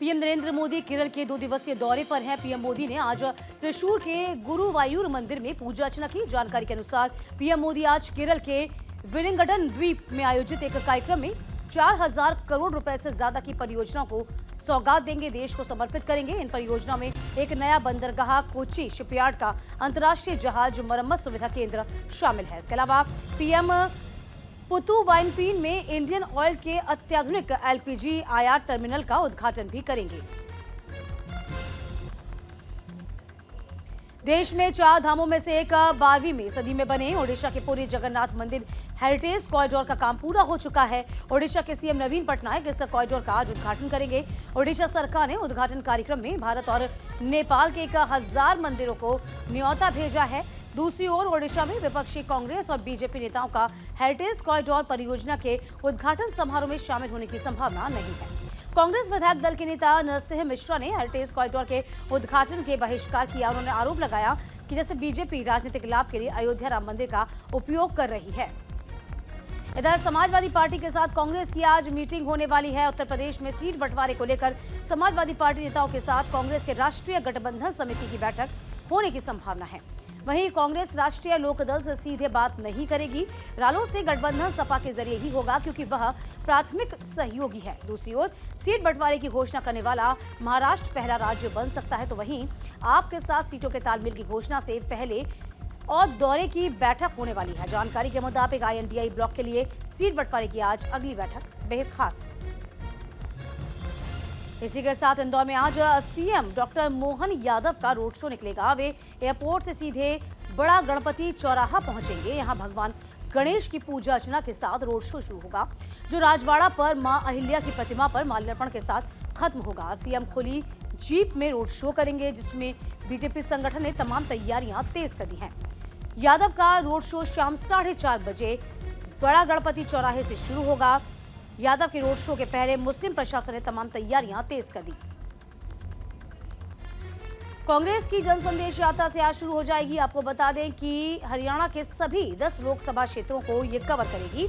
PM Narendra Modi Kerala के 2 दिवसीय दौरे पर हैं। पीएम मोदी ने आज त्रिशूर के गुरुवायूर मंदिर में पूजा अर्चना की। जानकारी के अनुसार पीएम मोदी आज केरल के विलिंगडन द्वीप में आयोजित एक कार्यक्रम में 4000 करोड़ रुपए से ज्यादा की परियोजनाओं को सौगात देंगे, देश को समर्पित करेंगे। इन परियोजनाओं में एक नया बंदरगाह, कोच्चि शिपयार्ड का अंतर्राष्ट्रीय जहाज मरम्मत सुविधा केंद्र शामिल है। इसके अलावा पीएम पुतुवाइनपीन में इंडियन ऑयल के अत्याधुनिक एलपीजी आयात टर्मिनल का उद्घाटन भी करेंगे। देश में 4 धामों में से एक 12वीं सदी में बने ओडिशा के पुरी जगन्नाथ मंदिर हेरिटेज कॉरिडोर का काम पूरा हो चुका है। ओडिशा के सीएम नवीन पटनायक इस कॉरिडोर का आज उद्घाटन करेंगे। ओडिशा सरकार ने उद्घाटन कार्यक्रम में भारत और नेपाल के 1000 मंदिरों को न्योता भेजा है। दूसरी ओर ओडिशा में विपक्षी कांग्रेस और बीजेपी नेताओं का हेरिटेज कॉरिडोर परियोजना के उद्घाटन समारोह में शामिल होने की संभावना नहीं है। कांग्रेस विधायक दल के नेता नरसिंह मिश्रा ने हेरिटेज कॉरिडोर के उद्घाटन के बहिष्कार किया। उन्होंने आरोप लगाया कि जैसे बीजेपी राजनीतिक लाभ के लिए अयोध्या राम मंदिर का उपयोग कर रही है। इधर समाजवादी पार्टी के साथ कांग्रेस की आज मीटिंग होने वाली है। उत्तर प्रदेश में सीट बंटवारे को लेकर समाजवादी पार्टी नेताओं के साथ कांग्रेस के राष्ट्रीय गठबंधन समिति की बैठक होने की संभावना है। वहीं कांग्रेस राष्ट्रीय लोकदल से सीधे बात नहीं करेगी। रालों से गठबंधन सपा के जरिए ही होगा, क्योंकि वह प्राथमिक सहयोगी है। दूसरी ओर सीट बंटवारे की घोषणा करने वाला महाराष्ट्र पहला राज्य बन सकता है, तो वहीं आप के साथ सीटों के तालमेल की घोषणा से पहले और दौरे की बैठक होने वाली है। जानकारी के मुताबिक INDI ब्लॉक के लिए सीट बंटवारे की आज अगली बैठक बेहद खास। इसी के साथ इंदौर में आज सीएम डॉक्टर मोहन यादव का रोड शो निकलेगा। वे एयरपोर्ट से सीधे बड़ा गणपति चौराहा पहुंचेंगे। यहां भगवान गणेश की पूजा अर्चना के साथ रोड शो शुरू होगा, जो राजवाड़ा पर मां अहिल्या की प्रतिमा पर माल्यार्पण के साथ खत्म होगा। सीएम खुली जीप में रोड शो करेंगे, जिसमें बीजेपी संगठन ने तमाम तैयारियां तेज कर दी हैं। यादव का रोड शो शाम 4:30 बजे बड़ा गणपति चौराहे से शुरू होगा। यादव के रोड शो के पहले मुस्लिम प्रशासन ने तमाम तैयारियां तेज कर दी। कांग्रेस की जन संदेश यात्रा से आज शुरू हो जाएगी। आपको बता दें कि हरियाणा के सभी 10 लोकसभा क्षेत्रों को ये कवर करेगी।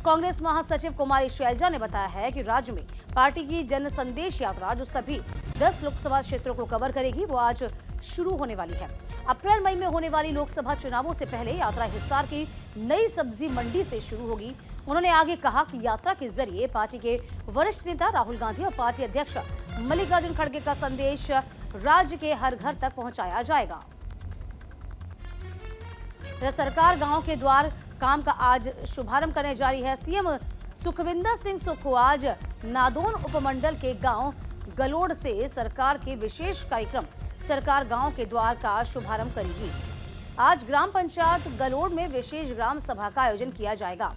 कांग्रेस महासचिव कुमारी शैलजा ने बताया है कि राज्य में पार्टी की जन संदेश यात्रा, जो सभी 10 लोकसभा क्षेत्रों को कवर करेगी, वो आज शुरू होने वाली है। अप्रैल मई में होने वाली लोकसभा चुनावों से पहले यात्रा हिसार की नई सब्जी मंडी से शुरू होगी। उन्होंने आगे कहा कि यात्रा के जरिए पार्टी के वरिष्ठ नेता राहुल गांधी और पार्टी अध्यक्ष मल्लिकार्जुन खड़गे का संदेश राज्य के हर घर तक पहुंचाया जाएगा। सरकार गांव के द्वार काम का आज शुभारंभ करने जा रही है। सीएम सुखविंदर सिंह सुक्खू आज नादौन उपमंडल के गांव गलोड़ से सरकार के विशेष कार्यक्रम सरकार गांव के द्वार का शुभारंभ करेगी। आज ग्राम पंचायत गलोड़ में विशेष ग्राम सभा का आयोजन किया जाएगा।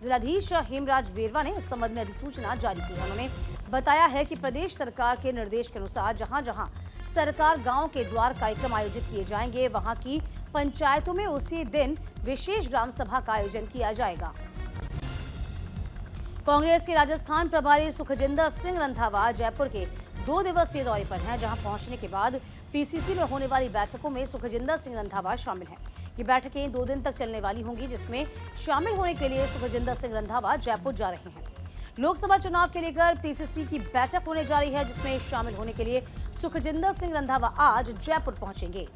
जिलाधीश हेमराज बेरवा ने इस संबंध में अधिसूचना जारी की है। उन्होंने बताया है कि प्रदेश सरकार के निर्देश के अनुसार जहां जहां सरकार गांव के द्वार कार्यक्रम आयोजित किए जाएंगे, वहां की पंचायतों में उसी दिन विशेष ग्राम सभा का आयोजन किया जाएगा। कांग्रेस के राजस्थान प्रभारी सुखजिंदर सिंह रंधावा जयपुर के 2 दिवसीय दौरे पर हैं, जहां पहुंचने के बाद पीसीसी में होने वाली बैठकों में सुखजिंदर सिंह रंधावा शामिल हैं। ये बैठकें 2 दिन तक चलने वाली होंगी, जिसमें शामिल होने के लिए सुखजिंदर सिंह रंधावा जयपुर जा रहे हैं। लोकसभा चुनाव के लेकर पीसीसी की बैठक होने जा रही है, जिसमें शामिल होने के लिए सुखजिंदर सिंह रंधावा आज जयपुर पहुंचेंगे।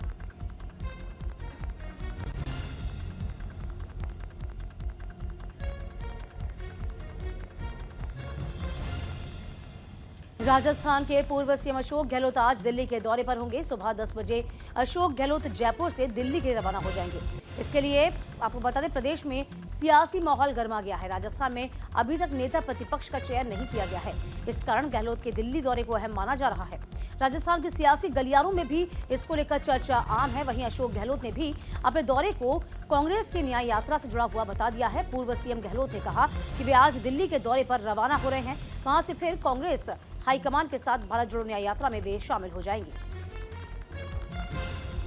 राजस्थान के पूर्व सीएम अशोक गहलोत आज दिल्ली के दौरे पर होंगे। सुबह 10 बजे अशोक गहलोत जयपुर से दिल्ली के लिए रवाना हो जाएंगे। इसके लिए आपको बता दें, प्रदेश में सियासी माहौल गर्मा गया है। राजस्थान में अभी तक नेता प्रतिपक्ष का चयन नहीं किया गया है। इस कारण गहलोत के दिल्ली दौरे को अहम माना जा रहा है। राजस्थान के सियासी गलियारों में भी इसको लेकर चर्चा आम है। वहीं अशोक गहलोत ने भी अपने दौरे को कांग्रेस की न्याय यात्रा से जुड़ा हुआ बता दिया है। पूर्व सीएम गहलोत ने कहा कि वे आज दिल्ली के दौरे पर रवाना हो रहे हैं। वहां से फिर कांग्रेस हाईकमान के साथ भारत जोड़ो न्याय यात्रा में वे शामिल हो जाएंगे।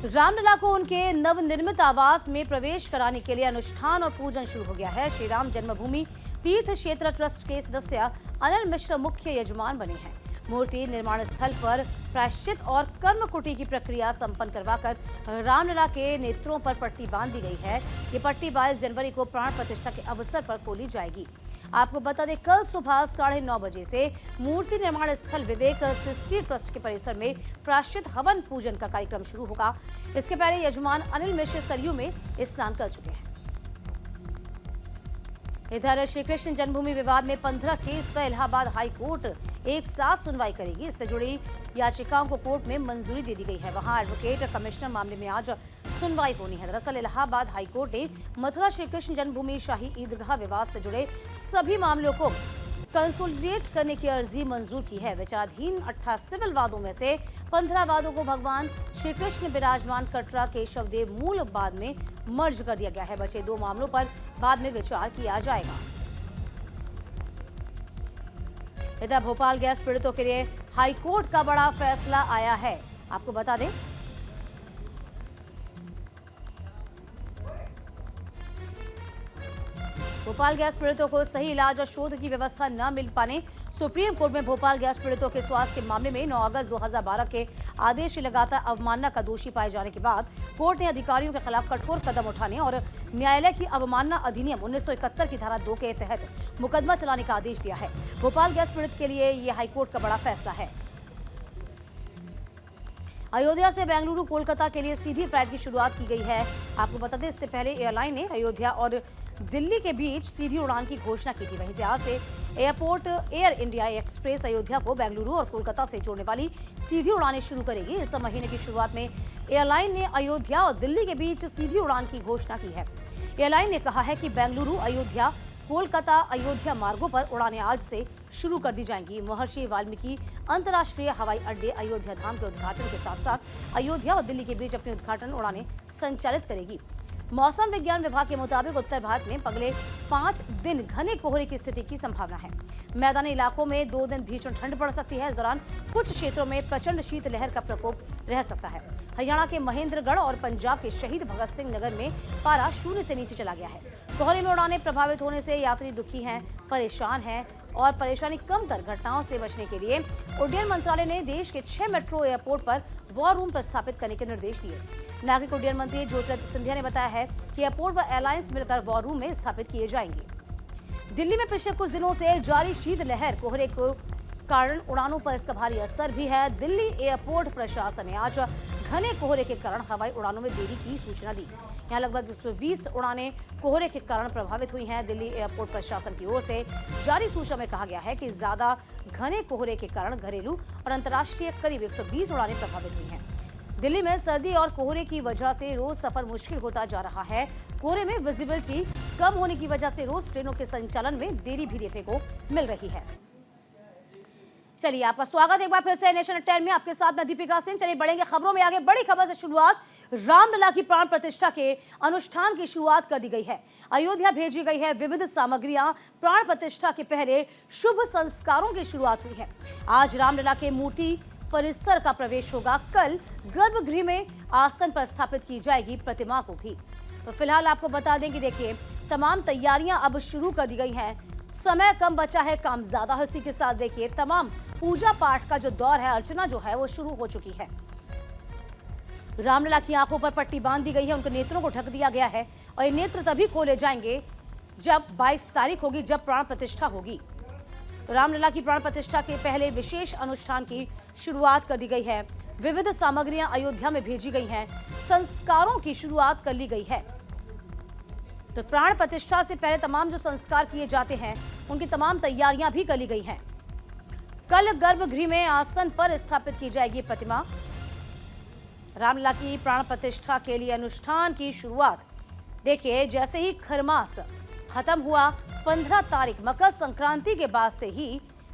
रामलला को उनके नवनिर्मित आवास में प्रवेश कराने के लिए अनुष्ठान और पूजन शुरू हो गया है। श्री राम जन्मभूमि तीर्थ क्षेत्र ट्रस्ट के सदस्य अनिल मिश्र मुख्य यजमान बने हैं। मूर्ति निर्माण स्थल पर प्रायश्चित और कर्मकुटी की प्रक्रिया संपन्न करवाकर रामलला के नेत्रों पर पट्टी बांध दी गई है। ये पट्टी 22 जनवरी को प्राण प्रतिष्ठा के अवसर पर खोली जाएगी। आपको बता दें कल सुबह 9:30 बजे से मूर्ति निर्माण स्थल विवेक सृष्टि ट्रस्ट के परिसर में प्रायश्चित हवन पूजन का कार्यक्रम शुरू होगा। इसके पहले यजमान अनिल मिश्र सरयू में स्नान कर चुके हैं। इधर श्री कृष्ण जन्मभूमि विवाद में 15 केस पर इलाहाबाद हाई कोर्ट एक साथ सुनवाई करेगी। इससे जुड़ी याचिकाओं को कोर्ट में मंजूरी दे दी गई है। वहां एडवोकेट कमिश्नर मामले में आज सुनवाई होनी है। दरअसल इलाहाबाद हाई कोर्ट ने मथुरा श्री कृष्ण जन्मभूमि शाही ईदगाह विवाद से जुड़े सभी मामलों को कंसोलिडेट करने की अर्जी मंजूर की है। विचाराधीन 28 सिविल वादों में से 15 वादों को भगवान श्री कृष्ण विराजमान कटरा केशव देव मूल बाद में मर्ज कर दिया गया है। बचे 2 मामलों पर बाद में विचार किया जाएगा। इधर भोपाल गैस पीड़ितों के लिए हाईकोर्ट का बड़ा फैसला आया है। आपको बता दें भोपाल गैस पीड़ितों को सही इलाज और शोध की व्यवस्था न मिल पाने सुप्रीम कोर्ट में भोपाल गैस पीड़ितों के स्वास्थ्य के मामले में 9 अगस्त 2012 के आदेश की लगातार अवमानना का दोषी पाए जाने के बाद कोर्ट ने अधिकारियों के खिलाफ कठोर कदम उठाने और न्यायालय की अवमानना अधिनियम 1971 की धारा 2 के तहत मुकदमा चलाने का आदेश दिया है। भोपाल गैस पीड़ित के लिए यह हाईकोर्ट का बड़ा फैसला है। अयोध्या से बेंगलुरु कोलकाता के लिए सीधी फ्लाइट की शुरुआत की गई है। आपको बता दें इससे पहले एयरलाइन ने अयोध्या और दिल्ली के बीच सीधी उड़ान की घोषणा की थी। वहीं से आज से airport air India express Ayodhya को बेंगलुरु और कोलकाता से जोड़ने वाली सीधी उड़ानें शुरू करेगी। इस महीने की शुरुआत में एयरलाइन ने अयोध्या और दिल्ली के बीच सीधी उड़ान की घोषणा की है। एयरलाइन ने कहा है कि बेंगलुरु अयोध्या कोलकाता अयोध्या मार्गों पर उड़ानें आज से शुरू कर दी जाएंगी। महर्षि वाल्मीकि अंतर्राष्ट्रीय हवाई अड्डे अयोध्या धाम के उद्घाटन के साथ साथ अयोध्या और दिल्ली के बीच अपनी उद्घाटन उड़ानें संचालित करेगी। मौसम विज्ञान विभाग के मुताबिक उत्तर भारत में अगले 5 दिन घने कोहरे की स्थिति की संभावना है। मैदानी इलाकों में 2 दिन भीषण ठंड पड़ सकती है। इस दौरान कुछ क्षेत्रों में प्रचंड शीतलहर का प्रकोप रह सकता है। हरियाणा के महेंद्रगढ़ और पंजाब के शहीद भगत सिंह नगर में पारा 0 से नीचे चला गया है। कोहरे में उड़ानें प्रभावित होने से यात्री दुखी हैं, परेशान हैं और परेशानी कम कर घटनाओं से बचने के लिए उड्डयन मंत्रालय ने देश के 6 मेट्रो एयरपोर्ट पर वॉर रूम प्रस्थापित करने के निर्देश दिए। नागरिक उड्डयन मंत्री ज्योतिरादित्य सिंधिया ने बताया है कि एयरपोर्ट व एयरलाइंस मिलकर वॉर रूम में स्थापित किए जाएंगे। दिल्ली में पिछले कुछ दिनों से जारी शीतलहर कोहरे को कारण उड़ानों पर इसका भारी असर भी है। दिल्ली एयरपोर्ट प्रशासन ने आज घने कोहरे के कारण हवाई उड़ानों में देरी की सूचना दी। यहाँ लगभग 120 उड़ानें कोहरे के कारण प्रभावित हुई हैं। दिल्ली एयरपोर्ट प्रशासन की ओर से जारी सूचना में कहा गया है कि ज्यादा घने कोहरे के कारण घरेलू और अंतर्राष्ट्रीय करीब 120 उड़ानें प्रभावित हुई हैं। दिल्ली में सर्दी और कोहरे की वजह से रोज सफर मुश्किल होता जा रहा है। कोहरे में विजिबिलिटी कम होने की वजह से रोज ट्रेनों के संचालन में देरी भी देखने को मिल रही है। चलिए आपका स्वागत एक बार फिर से नेशनल 10 में। आपके साथ मैं दीपिका सिंह। चलिए बढ़ेंगे खबरों में आगे। बड़ी खबर से शुरुआत। रामलला की प्राण प्रतिष्ठा के अनुष्ठान की शुरुआत कर दी गई है। अयोध्या भेजी गई है विविध सामग्रियां। प्राण प्रतिष्ठा के पहले शुभ संस्कारों की शुरुआत हुई है। आज रामलला के मूर्ति परिसर का प्रवेश होगा। कल गर्भगृह में आसन पर स्थापित की जाएगी प्रतिमा को भी। तो फिलहाल आपको बता दें कि देखिए तमाम तैयारियां अब शुरू कर दी गई हैं। समय कम बचा है, काम ज्यादा है। इसी के साथ देखिए तमाम पूजा पाठ का जो दौर है, अर्चना जो है वो शुरू हो चुकी है। रामलला की आंखों पर पट्टी बांध दी गई है, उनके नेत्रों को ढक दिया गया है और ये नेत्र तभी खोले जाएंगे जब 22 तारीख होगी, जब प्राण प्रतिष्ठा होगी। तो रामलला की प्राण प्रतिष्ठा के पहले विशेष अनुष्ठान की शुरुआत कर दी गई है। विविध सामग्रियां अयोध्या में भेजी गई हैं। संस्कारों की शुरुआत कर ली गई है। तो प्राण प्रतिष्ठा से पहले तमाम जो संस्कार किए जाते हैं उनकी तमाम तैयारियां भी कर ली गई हैं। कल गर्भगृह में आसन पर स्थापित की जाएगी प्रतिमा। रामलला की प्राण प्रतिष्ठा के लिए अनुष्ठान की शुरुआत देखिए जैसे ही खरमास खत्म हुआ 15 तारीख मकर संक्रांति के बाद से ही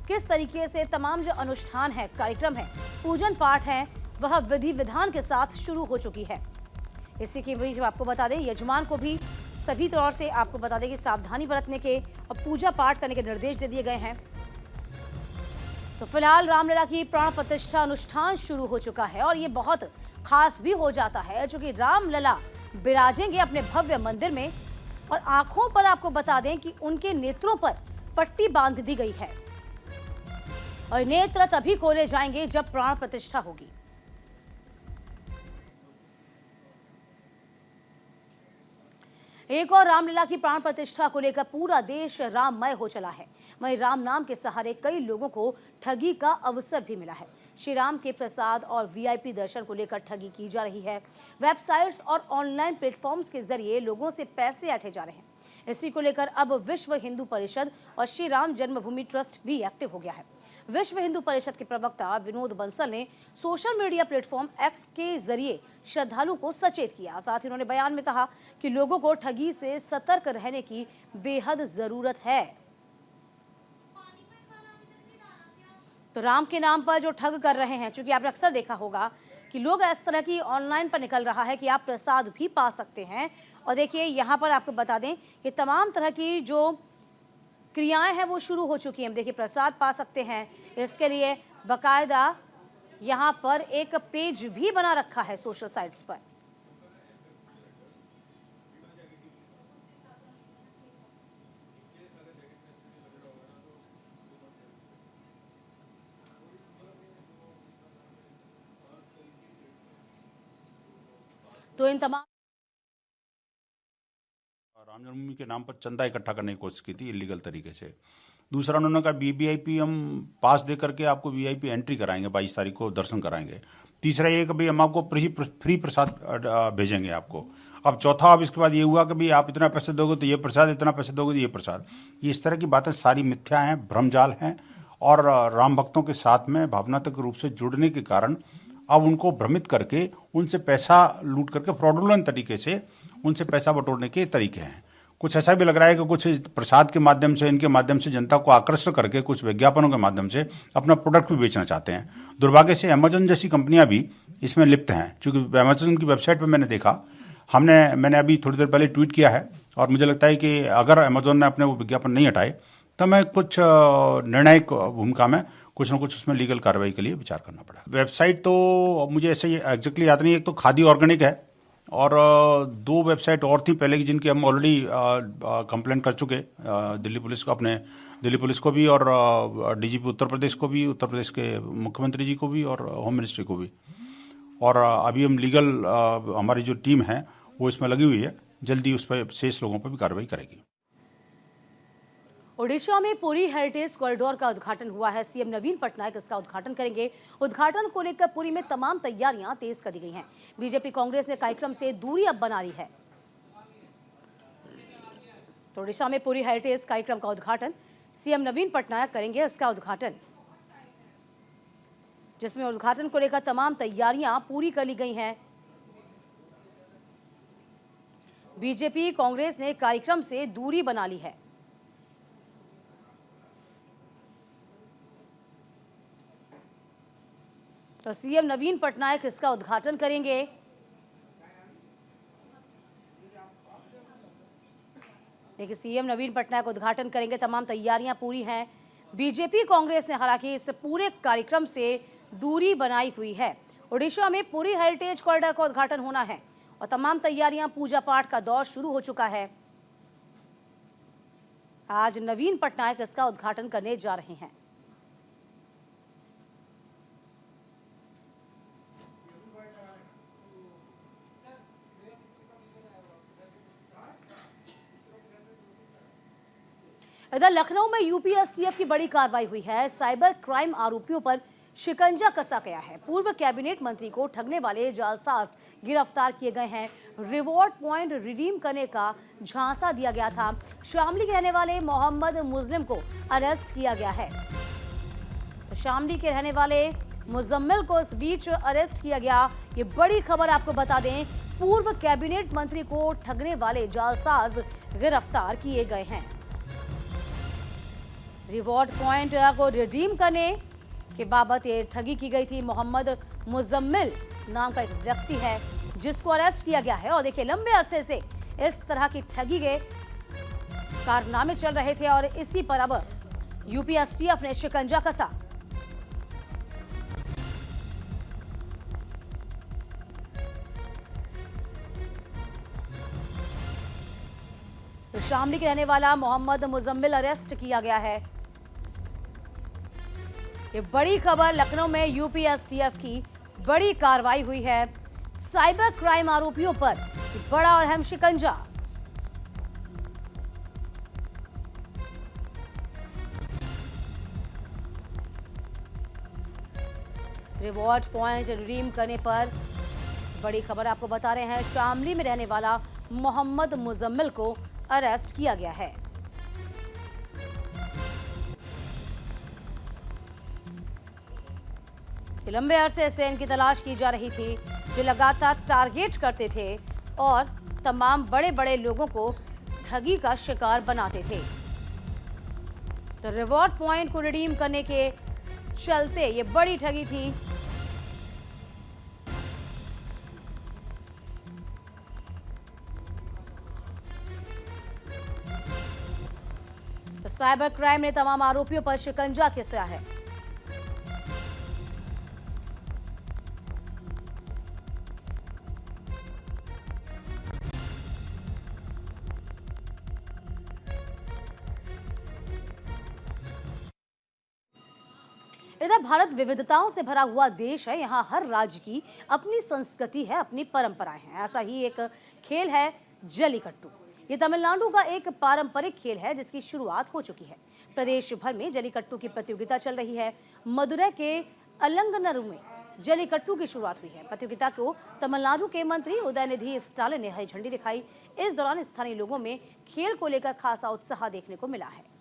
किस तरीके से तमाम जो अनुष्ठान है, कार्यक्रम है, पूजन पाठ है, वह विधि विधान के साथ शुरू हो चुकी है। इसी के बीच आपको बता दें यजमान को भी सभी तौर से आपको बता दें कि सावधानी बरतने के और पूजा पाठ करने के निर्देश दे दिए गए हैं। तो फिलहाल रामलला की प्राण प्रतिष्ठा अनुष्ठान शुरू हो चुका है और ये बहुत खास भी हो जाता है क्योंकि रामलला विराजेंगे अपने भव्य मंदिर में और आंखों पर आपको बता दें कि उनके नेत्रों पर पट्टी बांध दी गई है और नेत्र तभी खोले जाएंगे जब प्राण प्रतिष्ठा होगी। एक और रामलीला की प्राण प्रतिष्ठा को लेकर पूरा देश राममय हो चला है। वहीं राम नाम के सहारे कई लोगों को ठगी का अवसर भी मिला है। श्री राम के प्रसाद और वीआईपी दर्शन को लेकर ठगी की जा रही है। वेबसाइट्स और ऑनलाइन प्लेटफॉर्म्स के जरिए लोगों से पैसे ऐंठे जा रहे हैं। इसी को लेकर अब विश्व हिंदू परिषद और श्री राम जन्मभूमि ट्रस्ट भी एक्टिव हो गया है। विश्व हिंदू परिषद के प्रवक्ता विनोद बंसल ने सोशल मीडिया प्लेटफॉर्म एक्स के जरिए श्रद्धालुओं को सचेत किया। साथ ही उन्होंने बयान में कहा कि लोगों को ठगी से सतर्क रहने की बेहद जरूरत है। तो राम के नाम पर जो ठग कर रहे हैं, चूंकि आपने अक्सर देखा होगा कि लोग इस तरह की ऑनलाइन पर निकल रहा है कि आप प्रसाद भी पा सकते हैं। और देखिए यहाँ पर आपको बता दें कि तमाम तरह की जो क्रियाएं हैं वो शुरू हो चुकी हैं। देखिए प्रसाद पा सकते हैं, इसके लिए बाकायदा यहाँ पर एक पेज भी बना रखा है सोशल साइट्स पर। तो इन तमाम राम जन्मभूमि के नाम पर चंदा इकट्ठा करने की कोशिश की थी इलीगल तरीके से। दूसरा उन्होंने कहा वीवीआईपी हम पास दे करके आपको वीआईपी एंट्री कराएंगे, 22 तारीख को दर्शन कराएंगे। तीसरा ये कि भाई हम आपको फ्री प्रसाद भेजेंगे आपको। अब चौथा अब इसके बाद ये हुआ कि भाई आप इतना पैसे दोगे तो ये प्रसाद, इतना पैसे दोगे तो ये प्रसाद। ये इस तरह की बातें सारी मिथ्या हैं, भ्रमजाल हैं और राम भक्तों के साथ में भावनात्मक रूप से जुड़ने के कारण अब उनको भ्रमित करके उनसे पैसा लूट करके फ्रॉडुलेंट तरीके से उनसे पैसा बटोरने के तरीके हैं। कुछ ऐसा भी लग रहा है कि कुछ प्रसाद के माध्यम से, इनके माध्यम से जनता को आकर्षित करके कुछ विज्ञापनों के माध्यम से अपना प्रोडक्ट भी बेचना चाहते हैं। दुर्भाग्य से अमेजन जैसी कंपनियां भी इसमें लिप्त हैं, क्योंकि अमेजन की वेबसाइट पर मैंने देखा, मैंने अभी थोड़ी देर पहले ट्वीट किया है और मुझे लगता है कि अगर अमेजन ने अपने वो विज्ञापन नहीं हटाए तो मैं कुछ निर्णायक भूमिका में कुछ ना कुछ उसमें लीगल कार्रवाई के लिए विचार करना पड़ा। वेबसाइट तो मुझे ऐसे ही एग्जैक्टली याद नहीं। एक तो खादी ऑर्गेनिक है और 2 वेबसाइट और थी पहले की जिनकी हम ऑलरेडी कंप्लेंट कर चुके दिल्ली पुलिस को, अपने दिल्ली पुलिस को भी और डीजीपी उत्तर प्रदेश को भी, उत्तर प्रदेश के मुख्यमंत्री जी को भी और होम मिनिस्ट्री को भी। और अभी हम लीगल हमारी जो टीम है वो इसमें लगी हुई है, जल्दी उस पर शेष लोगों पर भी कार्रवाई करेगी। ओडिशा में पुरी हेरिटेज कॉरिडोर का उद्घाटन हुआ है। सीएम नवीन पटनायक इसका उद्घाटन करेंगे। उद्घाटन को लेकर पुरी में तमाम तैयारियां तेज कर दी गई हैं। बीजेपी कांग्रेस ने कार्यक्रम से दूरी अब बना ली है। तो ओडिशा में पुरी हेरिटेज कार्यक्रम का उद्घाटन सीएम नवीन पटनायक करेंगे। इसका उद्घाटन, जिसमें उद्घाटन को लेकर तमाम तैयारियां पूरी कर ली गई हैं। बीजेपी कांग्रेस ने कार्यक्रम से दूरी बना ली है। तो सीएम नवीन पटनायक इसका उद्घाटन करेंगे। देखिए सीएम नवीन पटनायक उद्घाटन करेंगे। तमाम तैयारियां पूरी हैं। बीजेपी कांग्रेस ने हालांकि इस पूरे कार्यक्रम से दूरी बनाई हुई है। ओडिशा में पुरी हेरिटेज कॉरिडोर का उद्घाटन होना है और तमाम तैयारियां, पूजा पाठ का दौर शुरू हो चुका है। आज नवीन पटनायक इसका उद्घाटन करने जा रहे हैं। इधर लखनऊ में यूपीएसटीएफ की बड़ी कार्रवाई हुई है। साइबर क्राइम आरोपियों पर शिकंजा कसा गया है। पूर्व कैबिनेट मंत्री को ठगने वाले जालसाज गिरफ्तार किए गए हैं। रिवॉर्ड पॉइंट रिडीम करने का झांसा दिया गया था। शामली के रहने वाले मोहम्मद मुस्लिम को अरेस्ट किया गया है। तो शामली के रहने वाले मुजम्मिल को इस बीच अरेस्ट किया गया। ये बड़ी खबर आपको बता दें, पूर्व कैबिनेट मंत्री को ठगने वाले जालसाज गिरफ्तार किए गए हैं। रिवॉर्ड पॉइंट को रिडीम करने के बाबत ये ठगी की गई थी। मोहम्मद मुजम्मिल नाम का एक व्यक्ति है जिसको अरेस्ट किया गया है। और देखिए लंबे अरसे से इस तरह की ठगी के कारनामे चल रहे थे और इसी पर अब यूपीएसटीएफ ने शिकंजा कसा। तो शामली के रहने वाला मोहम्मद मुजम्मिल अरेस्ट किया गया है। ये बड़ी खबर, लखनऊ में यूपीएसटीएफ की बड़ी कार्रवाई हुई है। साइबर क्राइम आरोपियों पर बड़ा और अहम शिकंजा। रिवॉर्ड पॉइंट रिडीम करने पर बड़ी खबर आपको बता रहे हैं। शामली में रहने वाला मोहम्मद मुजम्मिल को अरेस्ट किया गया है। लंबे अरसे से इनकी तलाश की जा रही थी, जो लगातार टारगेट करते थे और तमाम बड़े बड़े लोगों को ठगी का शिकार बनाते थे। तो रिवॉर्ड पॉइंट को रिडीम करने के चलते ये बड़ी ठगी थी। तो साइबर क्राइम ने तमाम आरोपियों पर शिकंजा कसा है। इधर भारत विविधताओं से भरा हुआ देश है। यहाँ हर राज्य की अपनी संस्कृति है, अपनी परंपराएं हैं। ऐसा ही एक खेल है जल्लीकट्टू। ये तमिलनाडु का एक पारंपरिक खेल है जिसकी शुरुआत हो चुकी है। प्रदेश भर में जल्लीकट्टू की प्रतियोगिता चल रही है। मदुरै के अलंगनरू में जल्लीकट्टू की शुरुआत हुई है। प्रतियोगिता को तमिलनाडु के मंत्री उदयनिधि स्टालिन ने हरी झंडी दिखाई। इस दौरान स्थानीय लोगों में खेल को लेकर खासा उत्साह देखने को मिला है।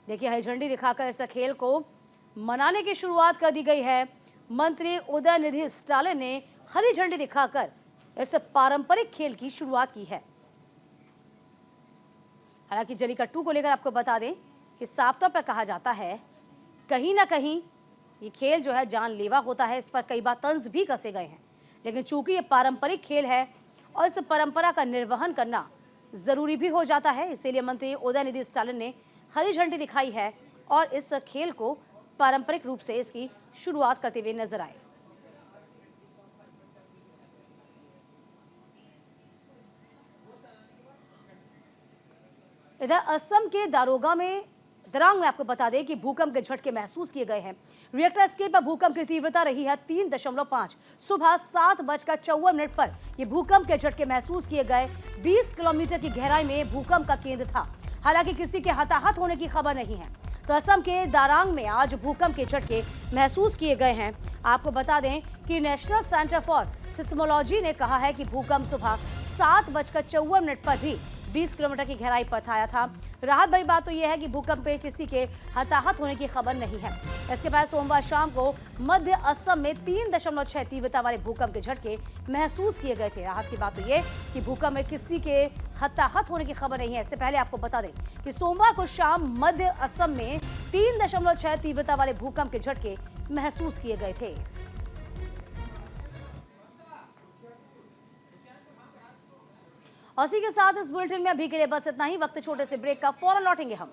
देखिए, हरी झंडी दिखाकर इस खेल को मनाने की शुरुआत कर दी गई है। मंत्री उदयनिधि स्टालिन ने हरी झंडी दिखाकर इस पारंपरिक खेल की शुरुआत की है। हालांकि जल्लीकट्टू को लेकर आपको बता दें कि साफ तौर पर कहा जाता है कहीं ना कहीं ये खेल जो है जानलेवा होता है। इस पर कई बार तंज भी कसे गए हैं, लेकिन चूंकि ये पारंपरिक खेल है और इस परंपरा का निर्वहन करना जरूरी भी हो जाता है, इसीलिए मंत्री उदयनिधि स्टालिन ने हरी झंडी दिखाई है और इस खेल को पारंपरिक रूप से इसकी शुरुआत करते हुए नजर आए। इधर असम के दरांग में आपको बता दें कि भूकंप के झटके महसूस किए गए हैं। रिएक्टर स्केल पर भूकंप की तीव्रता रही है 3.5। सुबह 7:54 पर यह भूकंप के झटके महसूस किए गए। 20 किलोमीटर की गहराई में भूकंप का केंद्र था। हालांकि किसी के हताहत होने की खबर नहीं है। तो असम के दारांग में आज भूकंप के झटके महसूस किए गए हैं। आपको बता दें कि नेशनल सेंटर फॉर सिस्मोलॉजी ने कहा है कि भूकंप सुबह 7:54 पर भी 20 किलोमीटर की गहराई पर आया था। राहत भरी बात तो यह है कि भूकंप में किसी के हताहत होने की खबर नहीं है। इसके बाद सोमवार शाम को मध्य असम में 3.6 तीव्रता वाले भूकंप के झटके महसूस किए गए थे। राहत की बात तो यह कि भूकंप में किसी के हताहत होने की खबर नहीं है। इससे पहले आपको बता दें कि सोमवार को शाम मध्य असम में 3.6 तीव्रता वाले भूकंप के झटके महसूस किए गए थे। और इसी के साथ इस बुलेटिन में अभी के लिए बस इतना ही। वक्त छोटे से ब्रेक का, फौरन लौटेंगे हम।